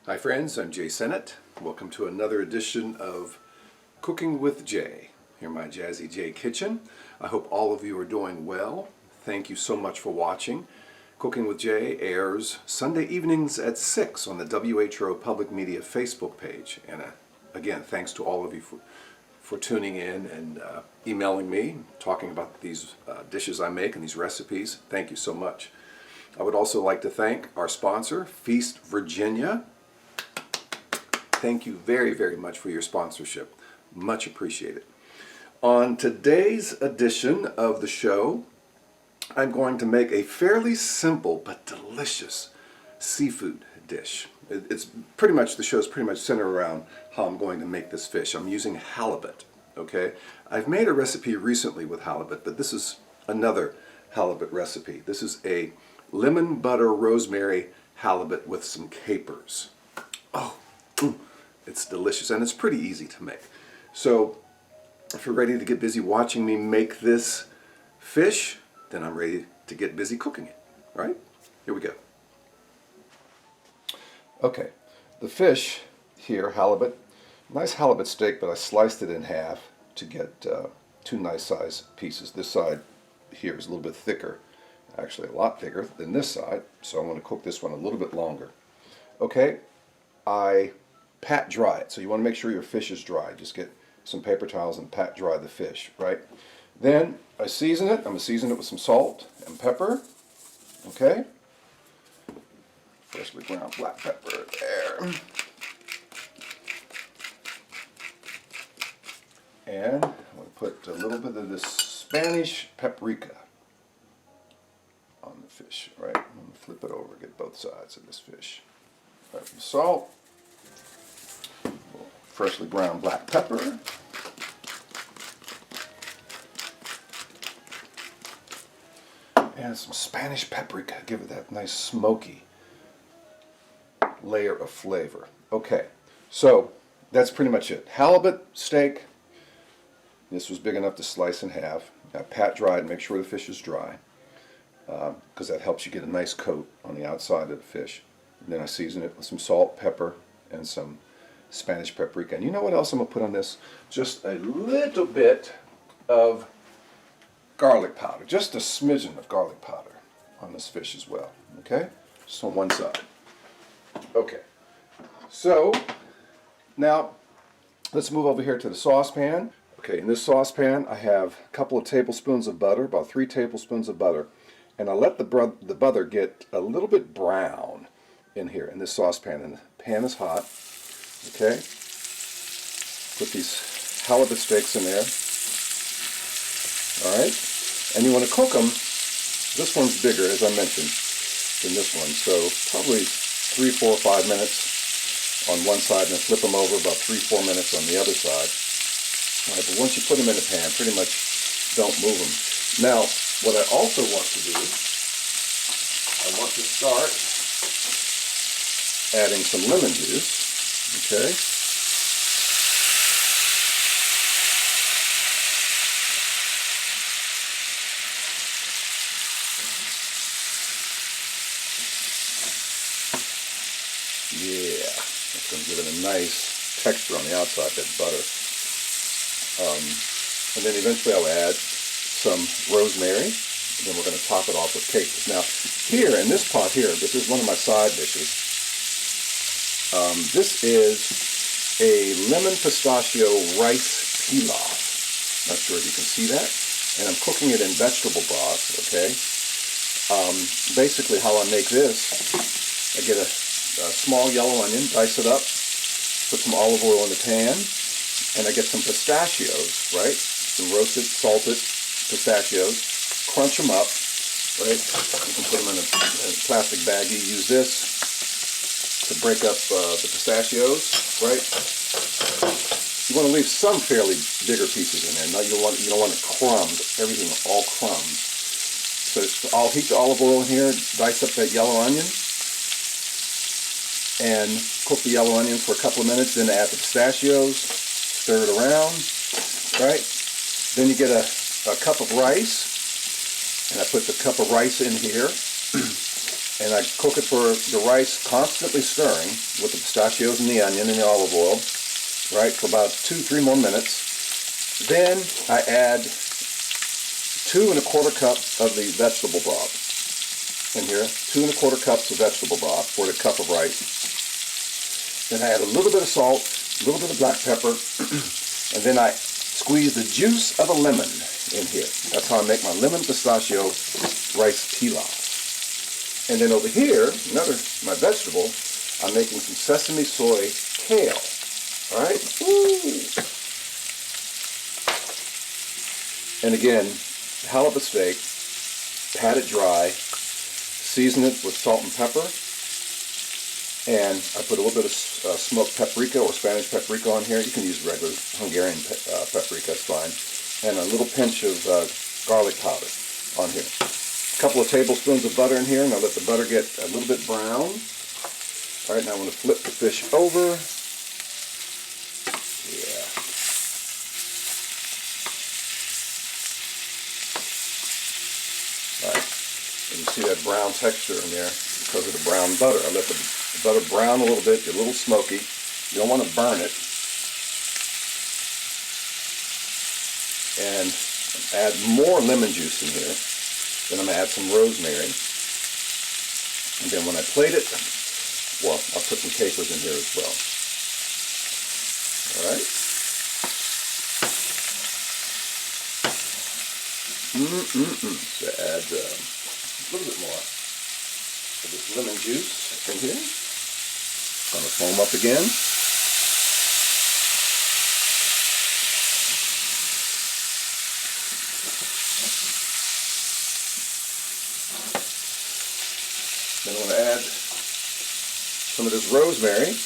Hi friends, I'm Jay Sennett. Welcome to another edition of Cooking with Jay, here in my Jazzy Jae kitchen. I hope all of you are doing well. Thank you so much for watching. Cooking with Jay airs Sunday evenings at 6 on the WHO Public Media Facebook page. And again, thanks to all of you for tuning in and emailing me, talking about these dishes I make and these recipes. Thank you so much. I would also like to thank our sponsor, Feast Virginia. Thank you very, very much for your sponsorship. Much appreciated. On today's edition of the show, I'm going to make a fairly simple but delicious seafood dish. It's pretty much, the show's pretty much centered around how I'm going to make this fish. I'm using halibut, okay? I've made a recipe recently with halibut, but this is another halibut recipe. This is a lemon butter rosemary halibut with some capers. Oh, it's delicious, and it's pretty easy to make. So if you're ready to get busy watching me make this fish, then I'm ready to get busy cooking it, right? Here we go. Okay, the fish here, halibut, nice halibut steak, but I sliced it in half to get two nice size pieces. This side here is a little bit thicker, actually a lot thicker than this side, so I'm going to cook this one a little bit longer. Okay, I pat dry it, so you want to make sure your fish is dry. Just get some paper towels and pat dry the fish, right? Then I season it. I'm going to season it with some salt and pepper, okay? Freshly ground black pepper there. And I'm going to put a little bit of this Spanish paprika on the fish, right? I'm going to flip it over, get both sides of this fish. Right, some salt, freshly ground black pepper, and some Spanish paprika. Give it that nice smoky layer of flavor. Okay, so that's pretty much it. Halibut steak. This was big enough to slice in half. I pat dry it, make sure the fish is dry, because that helps you get a nice coat on the outside of the fish. And then I season it with some salt, pepper, and some Spanish paprika. And you know what else I'm going to put on this? Just a little bit of garlic powder. Just a smidgen of garlic powder on this fish as well. Okay? Just on one side. Okay. So, now, let's move over here to the saucepan. Okay, in this saucepan I have a couple of tablespoons of butter, about 3 tablespoons of butter. And I let the butter get a little bit brown in here, in this saucepan. And the pan is hot. Okay, put these halibut steaks in there. Alright, and you want to cook them. This one's bigger, as I mentioned, than this one, so probably 3, 4, 5 minutes on one side, and then flip them over about 3, 4 minutes on the other side. Alright, but once you put them in the pan, pretty much don't move them. Now, what I also want to do, I want to start adding some lemon juice. Okay. Yeah, that's going to give it a nice texture on the outside, that butter. And then eventually I'll add some rosemary, and then we're going to top it off with capers. Now, here, in this pot here, this is one of my side dishes. This is a lemon pistachio rice pilaf. Not sure if you can see that. And I'm cooking it in vegetable broth, okay? Basically how I make this, I get a small yellow onion, dice it up, put some olive oil in the pan, and I get some pistachios, right? Some roasted, salted pistachios, crunch them up, right? You can put them in a plastic baggie, use this to break up the pistachios, right? You want to leave some fairly bigger pieces in there. Now you don't want it crumbed, everything all crumbs. So I'll heat the olive oil in here, dice up that yellow onion, and cook the yellow onion for a couple of minutes. Then add the pistachios, stir it around, right? Then you get a cup of rice, and I put the cup of rice in here. And I cook it for the rice, constantly stirring with the pistachios and the onion and the olive oil, right, for about 2-3 more minutes. Then I add 2 1/4 cups of the vegetable broth in here, 2 1/4 cups of vegetable broth for the cup of rice. Then I add a little bit of salt, a little bit of black pepper, and then I squeeze the juice of a lemon in here. That's how I make my lemon pistachio rice pilaf. And then over here, my vegetable, I'm making some sesame soy kale. All right? Woo! And again, halibut steak, pat it dry, season it with salt and pepper, and I put a little bit of smoked paprika or Spanish paprika on here. You can use regular Hungarian paprika, that's fine. And a little pinch of garlic powder on here. A couple of tablespoons of butter in here, and I'll let the butter get a little bit brown. All right, now I'm going to flip the fish over. Yeah. All right, and you see that brown texture in there because of the brown butter. I let the butter brown a little bit, get a little smoky. You don't want to burn it. And add more lemon juice in here. Then I'm going to add some rosemary. And then when I plate it, well, I'll put some capers in here as well. All right. So add a little bit more of this lemon juice in here. It's going to foam up again. Then I'm going to add some of this rosemary.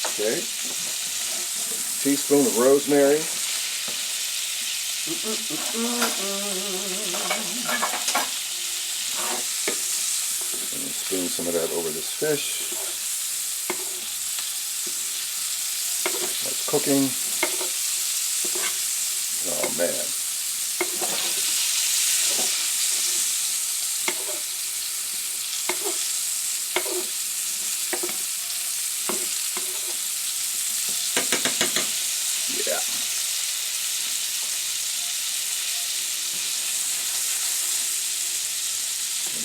Okay. A teaspoon of rosemary. And spoon some of that over this fish. That's cooking. Oh man.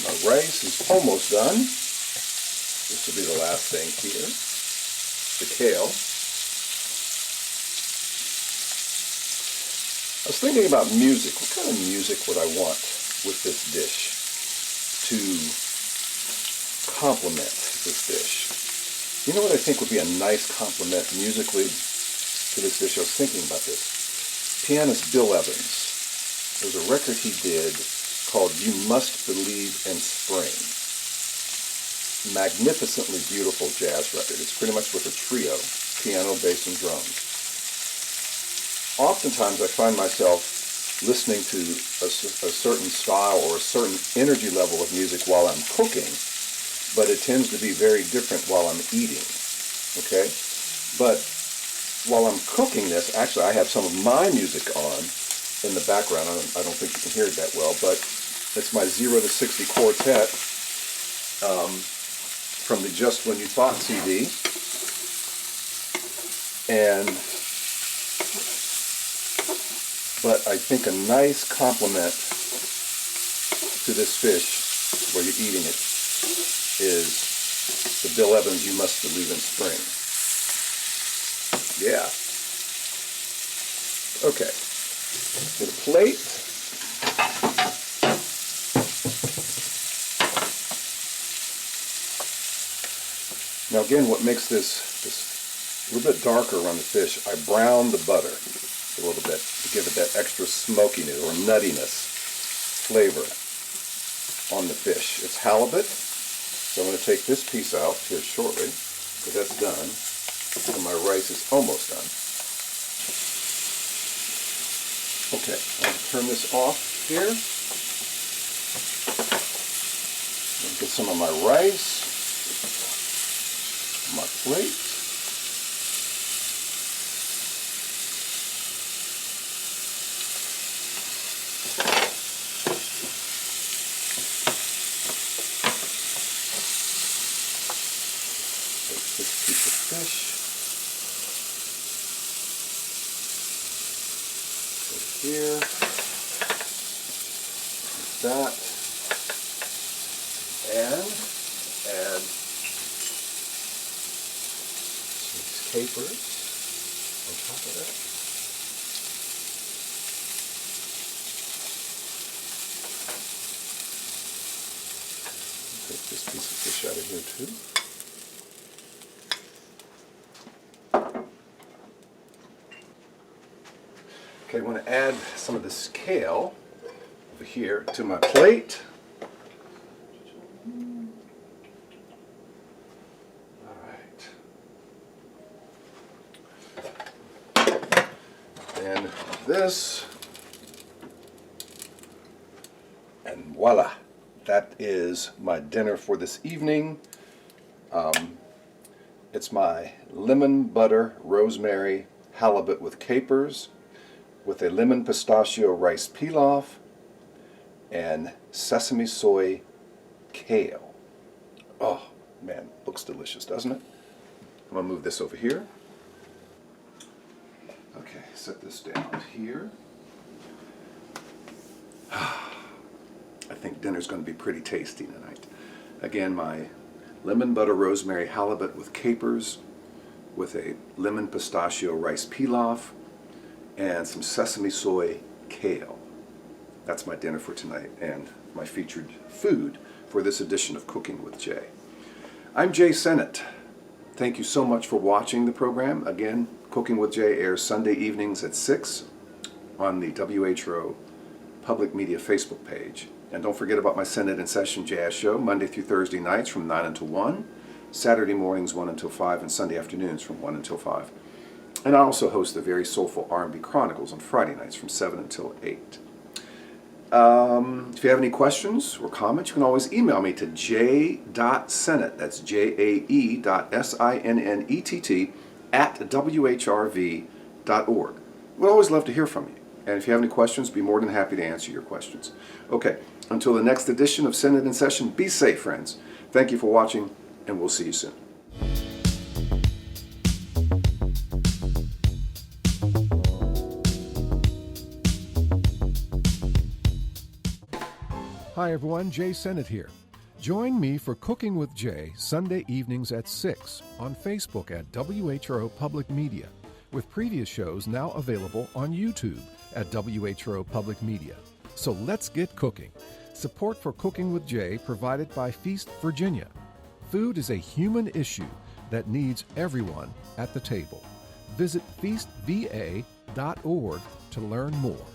My rice is almost done. This will be the last thing here. The kale. I was thinking about music. What kind of music would I want with this dish to complement this dish? You know what I think would be a nice complement musically to this dish? I was thinking about this. Pianist Bill Evans. There's a record he did called You Must Believe in Spring. Magnificently beautiful jazz record. It's pretty much with a trio, piano, bass, and drums. Oftentimes I find myself listening to a certain style or a certain energy level of music while I'm cooking, but it tends to be very different while I'm eating. Okay? But while I'm cooking this, actually I have some of my music on in the background. I don't think you can hear it that well, but it's my 0 to 60 quartet from the Just When You Thought CD. But I think a nice complement to this fish, where you're eating it, is the Bill Evans You Must Believe in Spring. Yeah. Okay. Get a plate. Now again, what makes this a little bit darker around the fish, I brown the butter a little bit to give it that extra smokiness or nuttiness flavor on the fish. It's halibut, so I'm going to take this piece out here shortly, because that's done, and my rice is almost done. Okay, I'll turn this off here. Get some of my rice on my plate. that. And add some capers on top of that. Take this piece of fish out of here too. Okay, I want to add some of this kale over here to my plate. And this, and voila, that is my dinner for this evening. It's my lemon butter rosemary halibut with capers, with a lemon pistachio rice pilaf, and sesame soy kale. Oh man, looks delicious, doesn't it? I'm gonna move this over here. Okay, set this down here. I think dinner's going to be pretty tasty tonight. Again, my lemon butter rosemary halibut with capers, with a lemon pistachio rice pilaf, and some sesame soy kale. That's my dinner for tonight and my featured food for this edition of Cooking with Jay. I'm Jay Sennett. Thank you so much for watching the program. Again, Cooking with Jay airs Sunday evenings at 6 on the WHO Public Media Facebook page. And don't forget about my Senate in Session Jazz Show, Monday through Thursday nights from 9 until 1, Saturday mornings 1 until 5, and Sunday afternoons from 1 until 5. And I also host the Very Soulful R&B Chronicles on Friday nights from 7 until 8. If you have any questions or comments, you can always email me to j.sennett, that's jae.sinnett, @whrv.org. We'd always love to hear from you. And if you have any questions, be more than happy to answer your questions. Okay, until the next edition of Senate in Session, be safe, friends. Thank you for watching, and we'll see you soon. Hi everyone, Jay Sennett here. Join me for Cooking with Jay Sunday evenings at 6 on Facebook at WHRO Public Media, with previous shows now available on YouTube at WHRO Public Media. So let's get cooking. Support for Cooking with Jay provided by Feast Virginia. Food is a human issue that needs everyone at the table. Visit feastva.org to learn more.